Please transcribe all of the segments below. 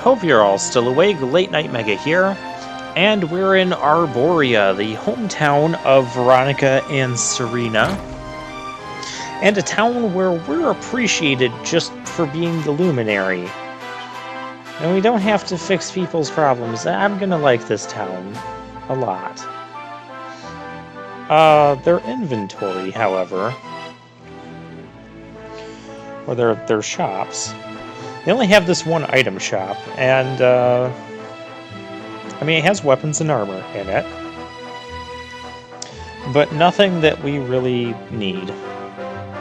Hope you're all still awake. Late Night Mega here, and we're in Arborea, the hometown of Veronica and Serena, and a town where we're appreciated just for being the Luminary. And we don't have to fix people's problems. I'm gonna like this town a lot. Their inventory, however, or their shops, they only have this one item shop, and, I mean, it has weapons and armor in it, but nothing that we really need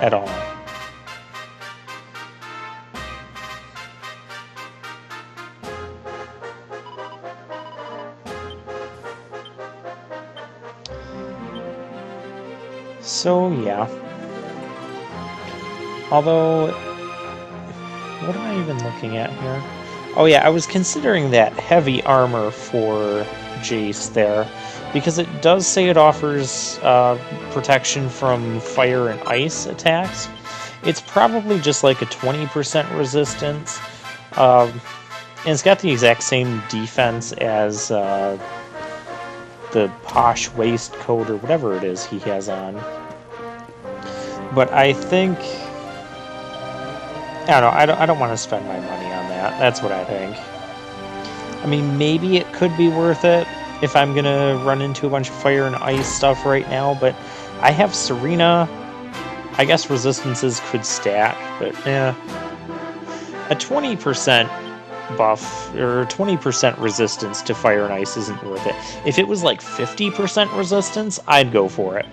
at all. So, yeah. Although, what am I even looking at here? Oh yeah, I was considering that heavy armor for Jace there, because it does say it offers protection from fire and ice attacks. It's probably just like a 20% resistance, and it's got the exact same defense as the posh waistcoat or whatever it is he has on. But I think... I don't want to spend my money on that. That's what I think. I mean, maybe it could be worth it if I'm gonna run into a bunch of fire and ice stuff right now, but I have Serena. I guess resistances could stack, but yeah. A 20% buff, or 20% resistance to fire and ice isn't worth it. If it was like 50% resistance, I'd go for it.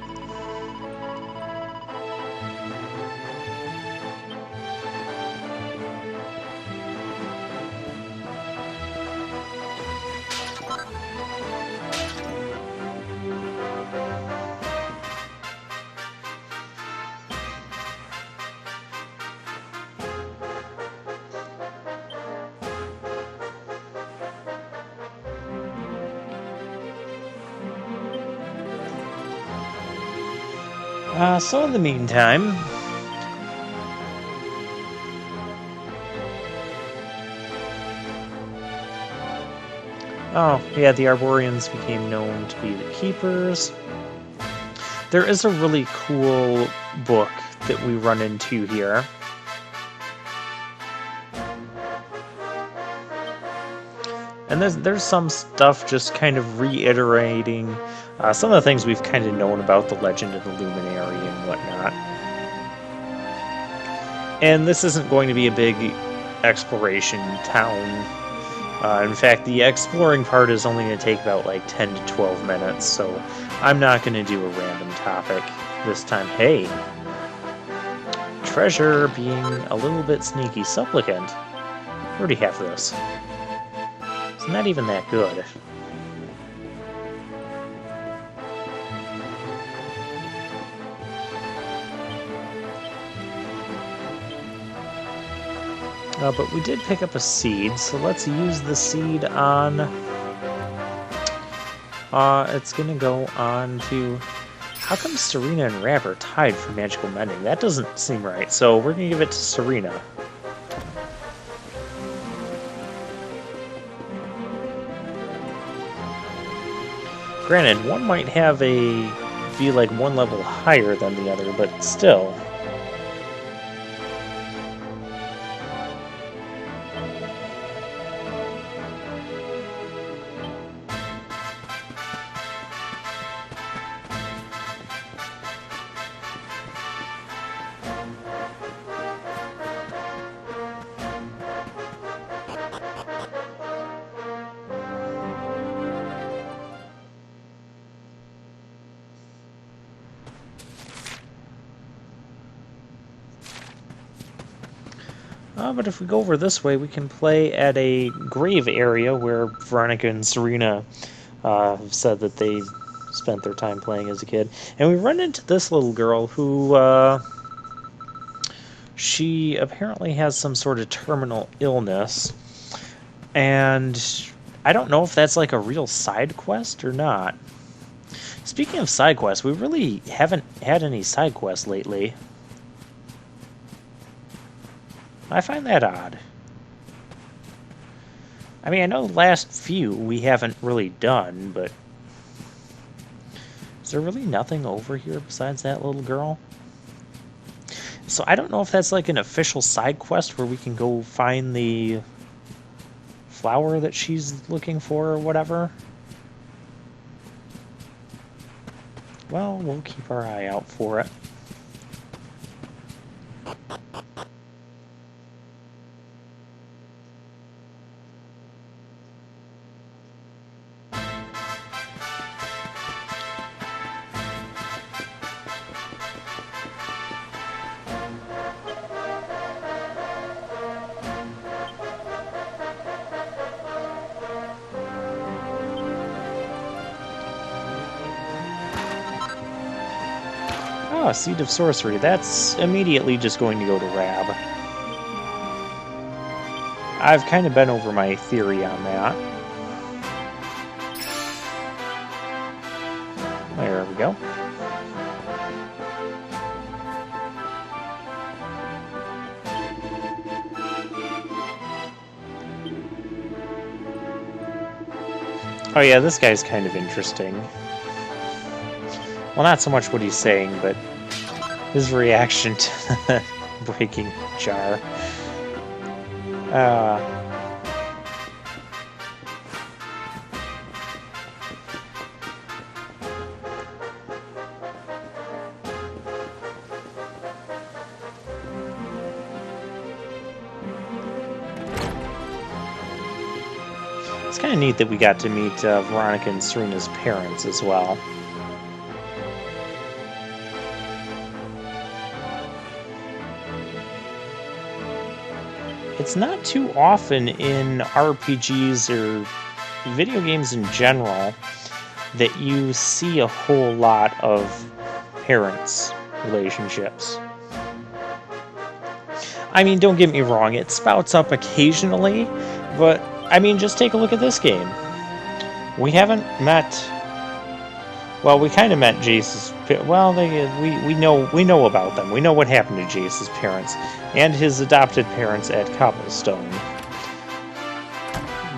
So in the meantime, oh yeah, the Arboreans became known to be the Keepers. There is a really cool book that we run into here. And there's some stuff just kind of reiterating some of the things we've kind of known about the legend of the Luminary and whatnot. And this isn't going to be a big exploration town. In fact, the exploring part is only going to take about like 10 to 12 minutes, so I'm not going to do a random topic this time. Hey! Treasure being a little bit sneaky. Supplicant. I already have this. It's not even that good. But we did pick up a seed, so let's use the seed on... it's gonna go on to... How come Serena and Rav are tied for magical mending? That doesn't seem right, so we're gonna give it to Serena. Granted, one might have be like one level higher than the other, but still... but if we go over this way, we can play at a grave area where Veronica and Serena have said that they spent their time playing as a kid. And we run into this little girl who, she apparently has some sort of terminal illness. And I don't know if that's like a real side quest or not. Speaking of side quests, we really haven't had any side quests lately. I find that odd. I mean, I know the last few we haven't really done, but is there really nothing over here besides that little girl? So I don't know if that's like an official side quest where we can go find the flower that she's looking for or whatever. Well, we'll keep our eye out for it. Oh, Seed of Sorcery. That's immediately just going to go to Rab. I've kind of been over my theory on that. There we go. Oh yeah, this guy's kind of interesting. Well, not so much what he's saying, but his reaction to the breaking jar. It's kind of neat that we got to meet Veronica and Serena's parents as well. It's not too often in RPGs or video games in general that you see a whole lot of parents' relationships. I mean, don't get me wrong, it spouts up occasionally, but I mean, just take a look at this game. We haven't met. Well, we kind of met Jace's. Well, we know about them. We know what happened to Jace's parents and his adopted parents at Cobblestone.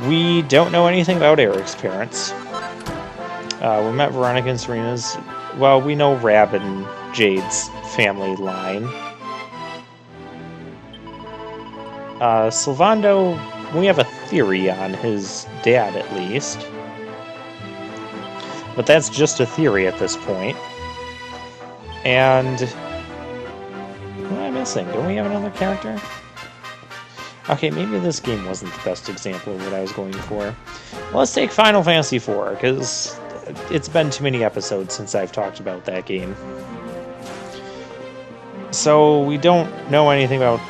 We don't know anything about Eric's parents. We met Veronica and Serena's. Well, we know Rab and Jade's family line. Sylvando, we have a theory on his dad at least. But that's just a theory at this point. And what am I missing? Don't we have another character? Okay, maybe this game wasn't the best example of what I was going for. Well, let's take Final Fantasy IV, because it's been too many episodes since I've talked about that game. So we don't know anything about...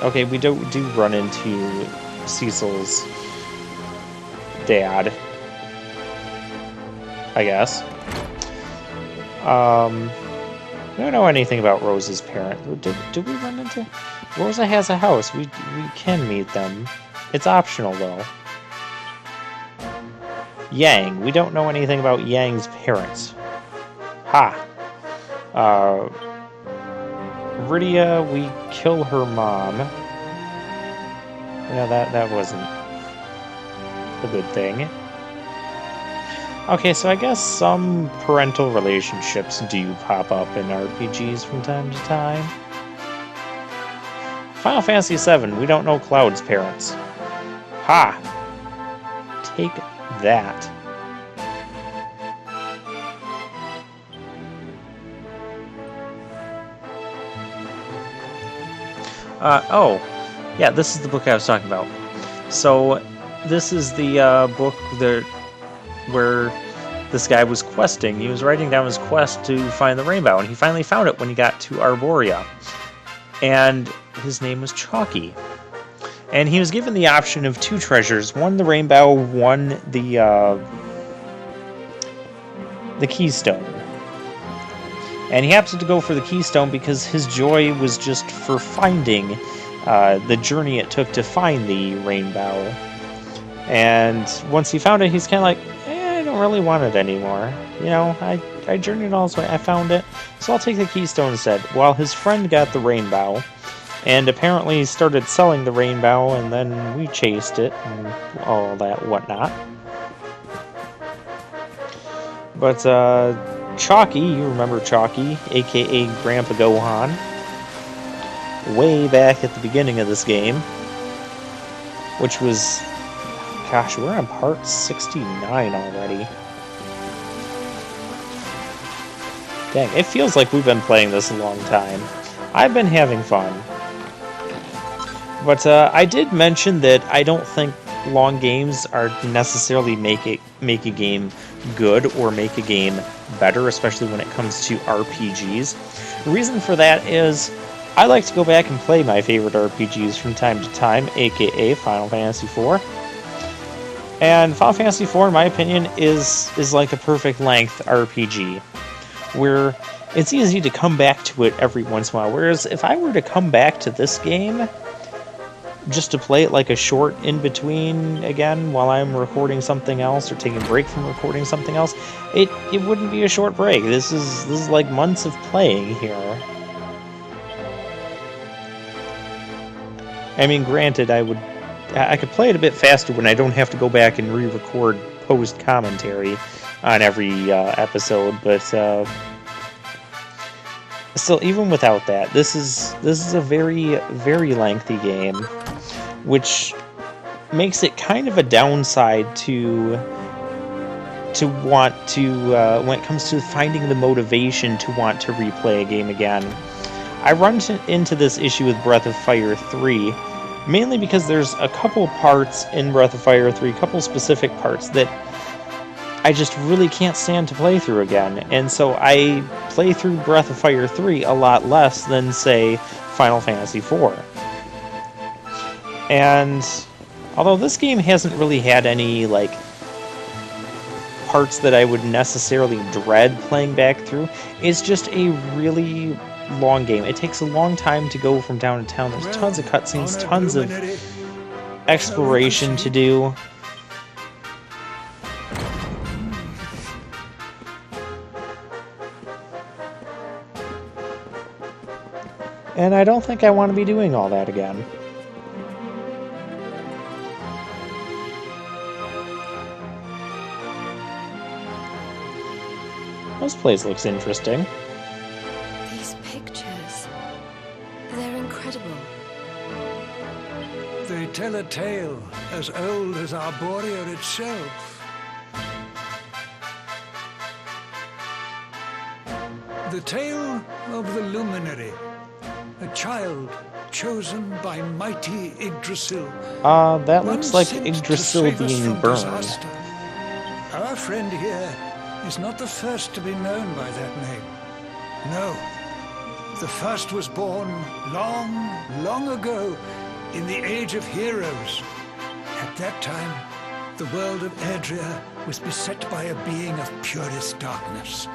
Okay, we do run into Cecil's dad, I guess. We don't know anything about Rosa's parent. Did we run into... Rosa has a house. We can meet them. It's optional, though. Yang. We don't know anything about Yang's parents. Ha! Rydia, we kill her mom. Yeah, that wasn't a good thing. Okay, so I guess some parental relationships do pop up in RPGs from time to time. Final Fantasy VII, we don't know Cloud's parents. Ha! Take that. Oh, yeah, this is the book I was talking about. So, this is the book where this guy was questing. He was writing down his quest to find the rainbow, and he finally found it when he got to Arborea. And his name was Chalky. And he was given the option of two treasures. One, the rainbow, one, the keystone. And he happened to go for the keystone because his joy was just for finding the journey it took to find the rainbow. And once he found it, he's kind of like, I don't really want it anymore. You know, I journeyed all this way, I found it, so I'll take the keystone instead. While his friend got the rainbow, and apparently started selling the rainbow, and then we chased it and all that whatnot. But Chalky, you remember Chalky, aka Grandpa Gohan, way back at the beginning of this game, which was, gosh, we're on part 69 already. Dang, it feels like we've been playing this a long time. I've been having fun. But I did mention that I don't think long games are necessarily make a game good or make a game better, especially when it comes to RPGs. The reason for that is I like to go back and play my favorite RPGs from time to time, aka Final Fantasy IV. And Final Fantasy IV, in my opinion, is like a perfect length RPG, where it's easy to come back to it every once in a while. Whereas if I were to come back to this game just to play it like a short in-between again while I'm recording something else or taking a break from recording something else, it wouldn't be a short break. This is like months of playing here. I mean, granted, I could play it a bit faster when I don't have to go back and re-record post-commentary on every episode, but still, even without that, this is a very, very lengthy game, which makes it kind of a downside to want to when it comes to finding the motivation to want to replay a game again. I run into this issue with Breath of Fire 3, mainly because there's a couple parts in Breath of Fire 3, a couple specific parts that I just really can't stand to play through again, and so I play through Breath of Fire 3 a lot less than, say, Final Fantasy IV. And although this game hasn't really had any, like, parts that I would necessarily dread playing back through, it's just a really long game. It takes a long time to go from town to town. There's tons of cutscenes, tons of exploration to do. And I don't think I want to be doing all that again. This place looks interesting. These pictures, they're incredible. They tell a tale as old as Arborea itself. The tale of the Luminary, a child chosen by mighty Yggdrasil. That looks like Yggdrasil being burned. Disaster. Our friend here is not the first to be known by that name. No, the first was born long, long ago in the Age of Heroes. At that time, the world of Erdrea was beset by a being of purest darkness.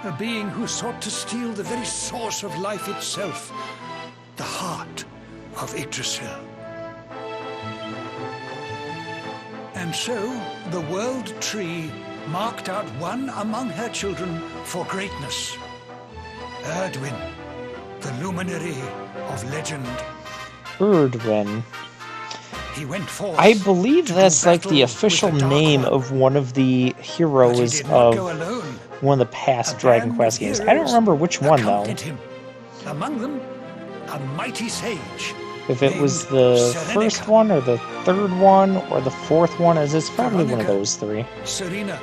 A being who sought to steal the very source of life itself, the heart of Yggdrasil. And so, the World Tree marked out one among her children for greatness. Erdwin, the Luminary of legend. Erdwin. He went forth. I believe that's like the official name of one of the heroes of one of the past Dragon Quest games. I don't remember which one though. Him. Among them, a mighty sage. If it was the first one or the third one or the fourth one, as it's probably one of those three. Serena,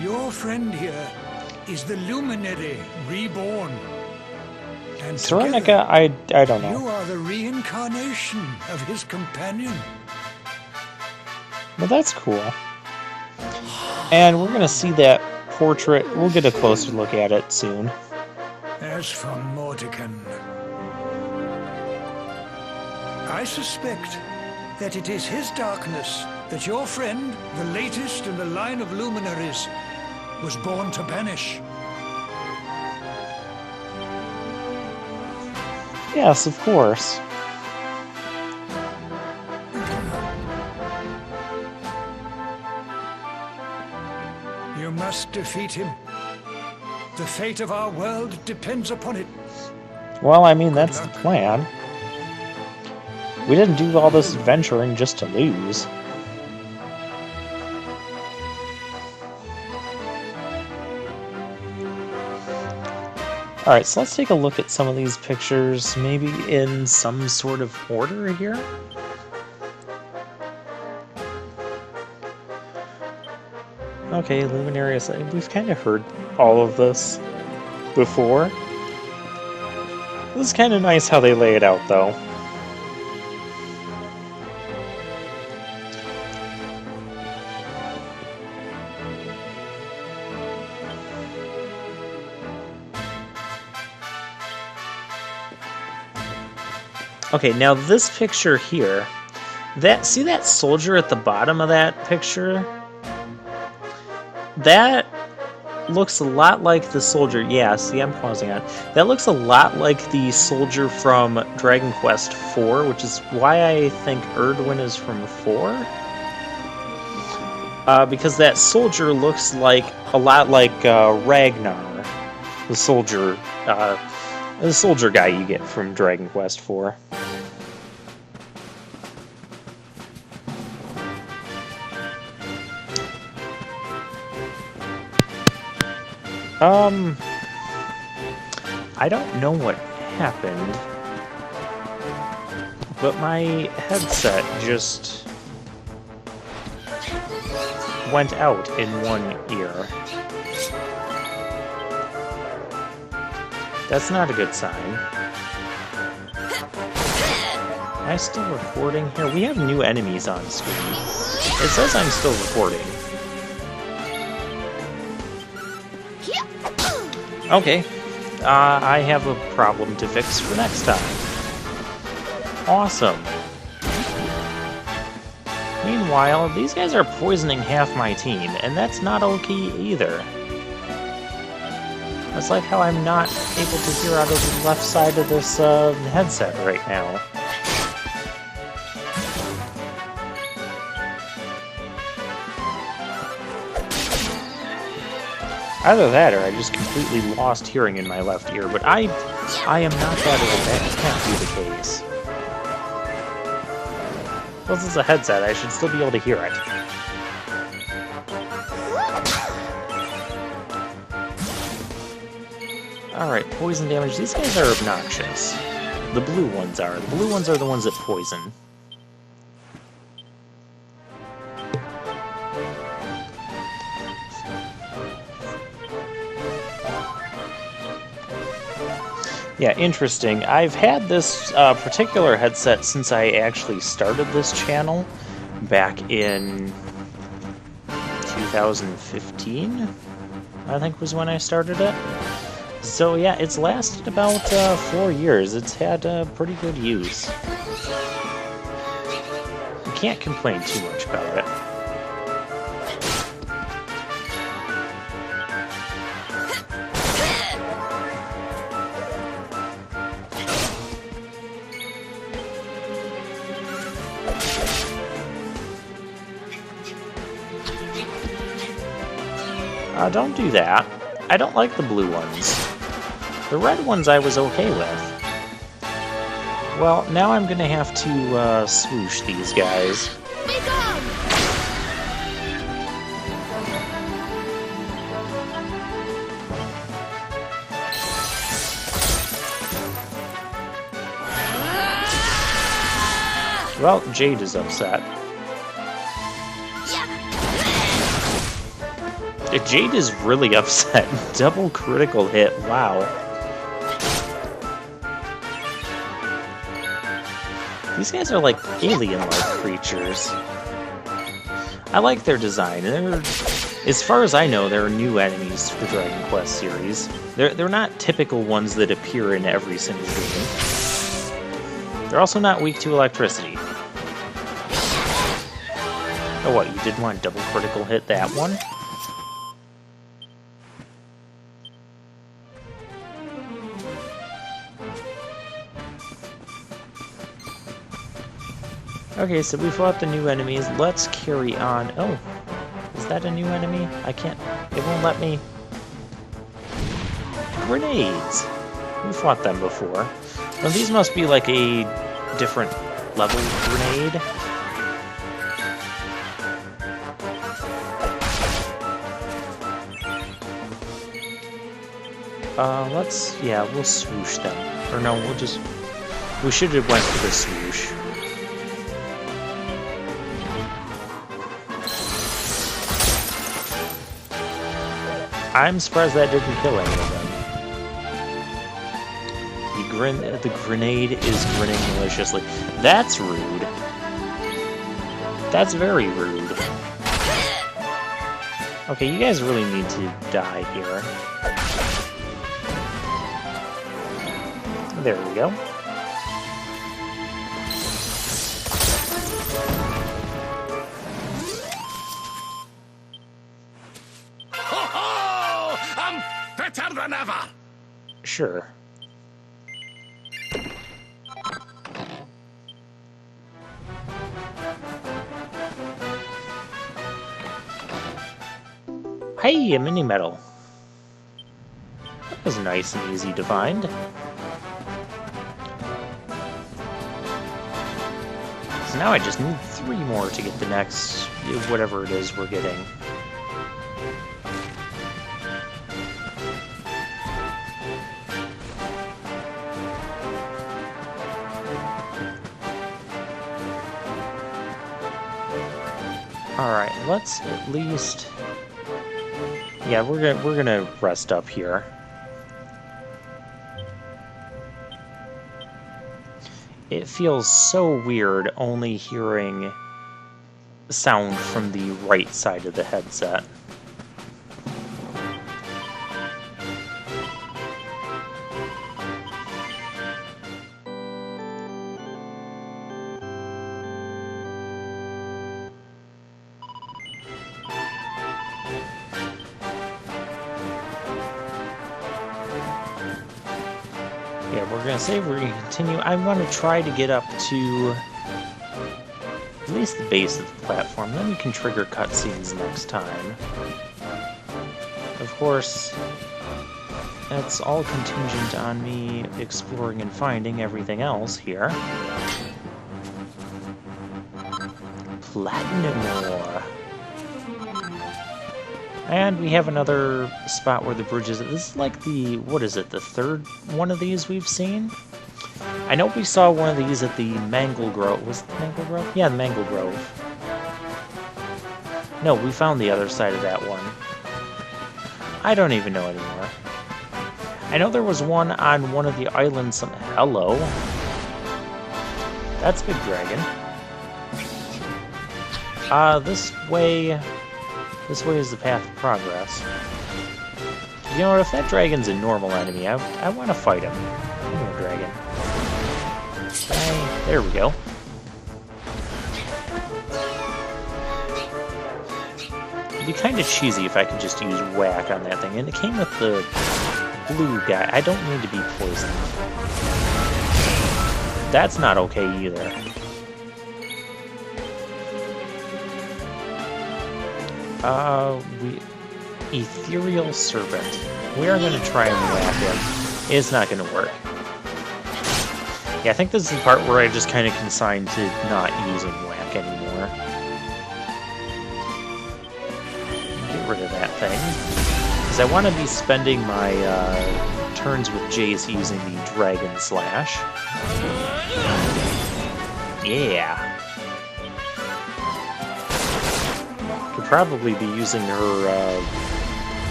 your friend here is the Luminary reborn. And Serenica, I don't know. You are the reincarnation of his companion. Well, that's cool. And we're gonna see that portrait. We'll get a closer look at it soon. As for Mordekan, I suspect that it is his darkness that your friend, the latest in the line of luminaries, was born to banish. Yes, of course. You must defeat him. The fate of our world depends upon it. Well, I mean, that's the plan. We didn't do all this adventuring just to lose. Alright, so let's take a look at some of these pictures, maybe in some sort of order here. Okay, Luminary, we've kind of heard all of this before. This is kind of nice how they lay it out, though. Okay, now this picture here, see that soldier at the bottom of that picture? That looks a lot like the soldier. Yeah, see, I'm pausing on. That looks a lot like the soldier from Dragon Quest IV, which is why I think Erdwin is from 4. Because that soldier looks like a lot like Ragnar, the soldier guy you get from Dragon Quest IV. I don't know what happened, but my headset just went out in one ear. That's not a good sign. Am I still recording here? We have new enemies on screen. It says I'm still recording. Okay, I have a problem to fix for next time. Awesome. Meanwhile, these guys are poisoning half my team, and that's not okay either. That's like how I'm not able to hear out of the left side of this headset right now. Either that, or I just completely lost hearing in my left ear, but I am not that old. That can't be the case. Well, this is a headset. I should still be able to hear it. Alright, poison damage. These guys are obnoxious. The blue ones are. The blue ones are the ones that poison. Yeah, interesting. I've had this particular headset since I actually started this channel back in 2015, I think was when I started it. So yeah, it's lasted about 4 years. It's had pretty good use. You can't complain too much about it. Don't do that. I don't like the blue ones. The red ones I was okay with. Well, now I'm gonna have to swoosh these guys. Well, Jade is upset. Jade is really upset. Double critical hit, wow. These guys are like alien-like creatures. I like their design. They're, as far as I know, they're new enemies to the Dragon Quest series. They're not typical ones that appear in every single game. They're also not weak to electricity. Oh, what, you did want double critical hit that one? Okay, so we fought the new enemies. Let's carry on. Oh, is that a new enemy? I can't... It won't let me... Grenades! We fought them before. Now these must be like a different level grenade. We'll swoosh them. Or no, we should have went for the swoosh. I'm surprised that didn't kill any of them. The grenade is grinning maliciously. That's rude. That's very rude. Okay, you guys really need to die here. There we go. Ho-ho! I'm better than ever! Sure. Hey, a mini medal. That was nice and easy to find. So now I just need 3 more to get the next, whatever it is we're getting. Alright, let's at least... Yeah, we're gonna rest up here. It feels so weird only hearing sound from the right side of the headset. Yeah, we're gonna save, we're gonna continue. I'm gonna try to get up to at least the base of the platform, then we can trigger cutscenes next time. Of course, that's all contingent on me exploring and finding everything else here. Platinum ore. And we have another spot where the bridge is. This is like the, what is it, the third one of these we've seen? I know we saw one of these at the Mangle Grove. Was it the Mangle Grove? Yeah, the Mangle Grove. No, we found the other side of that one. I don't even know anymore. I know there was one on one of the islands. Hello. That's Big Dragon. This way is the path of progress. You know what, if that dragon's a normal enemy, I want to fight him. Come here, dragon. Hey, there we go. It'd be kind of cheesy if I could just use whack on that thing. And it came with the blue guy. I don't need to be poisoned. That's not okay either. Ethereal Serpent. We are going to try and whack him. It's not going to work. Yeah, I think this is the part where I just kind of consigned to not using whack anymore. Get rid of that thing. Because I want to be spending my turns with Jace using the Dragon Slash. Yeah. Could probably be using her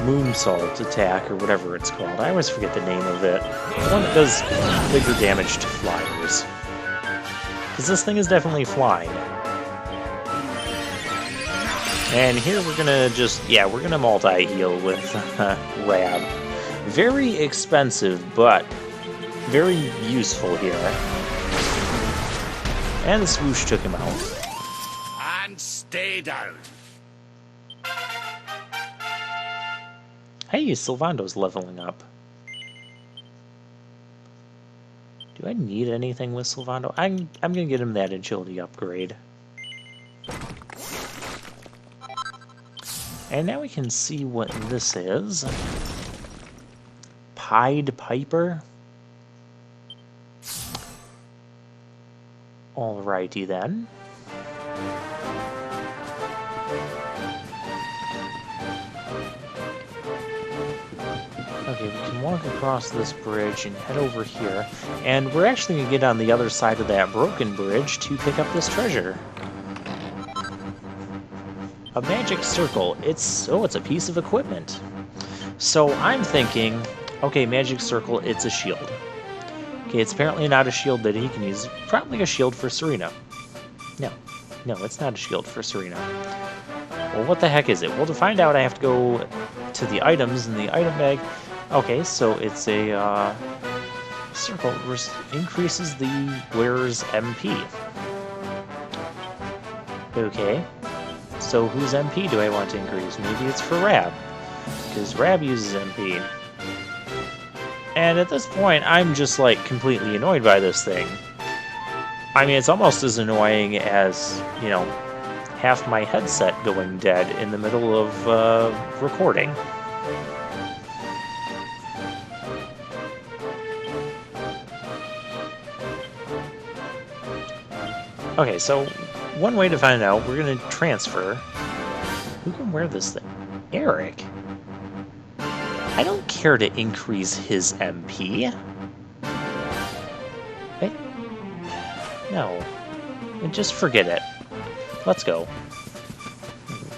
Moonsault attack, or whatever it's called. I always forget the name of it. The one that does bigger damage to flyers. Because this thing is definitely flying. And here we're gonna just, yeah, we're gonna multi-heal with Rab. Very expensive, but very useful here. And the swoosh took him out. And stay down. Hey, Sylvando's leveling up. Do I need anything with Sylvando? I'm gonna get him that agility upgrade. And now we can see what this is. Pied Piper? Alrighty then. Okay, we can walk across this bridge and head over here. And we're actually going to get on the other side of that broken bridge to pick up this treasure. A magic circle. It's a piece of equipment. So I'm thinking, okay, magic circle, it's a shield. Okay, it's apparently not a shield that he can use. Probably a shield for Serena. No, it's not a shield for Serena. Well, what the heck is it? Well, to find out, I have to go to the items in the item bag. Okay, so it's a circle. Increases the wearer's MP. Okay. So whose MP do I want to increase? Maybe it's for Rab, because Rab uses MP. And at this point, I'm just like completely annoyed by this thing. I mean, it's almost as annoying as, you know, half my headset going dead in the middle of recording. Okay, so one way to find out, we're going to transfer. Who can wear this thing? Eric. I don't care to increase his MP. Wait. No. Just forget it. Let's go.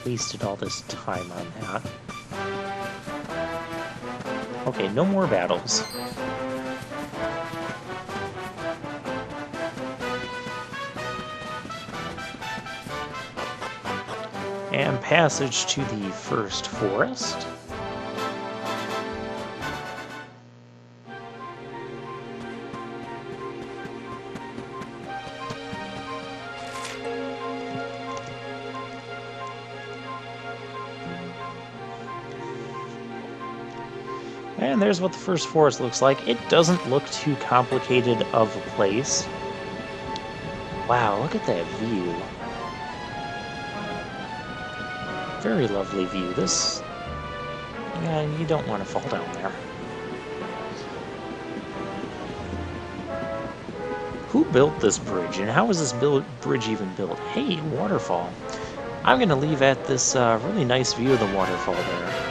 Wasted all this time on that. Okay, no more battles. And passage to the first forest. And there's what the first forest looks like. It doesn't look too complicated of a place. Wow, look at that view. Very lovely view. This... yeah, you don't want to fall down there. Who built this bridge, and how was this bridge even built? Hey, waterfall. I'm going to leave at this really nice view of the waterfall there.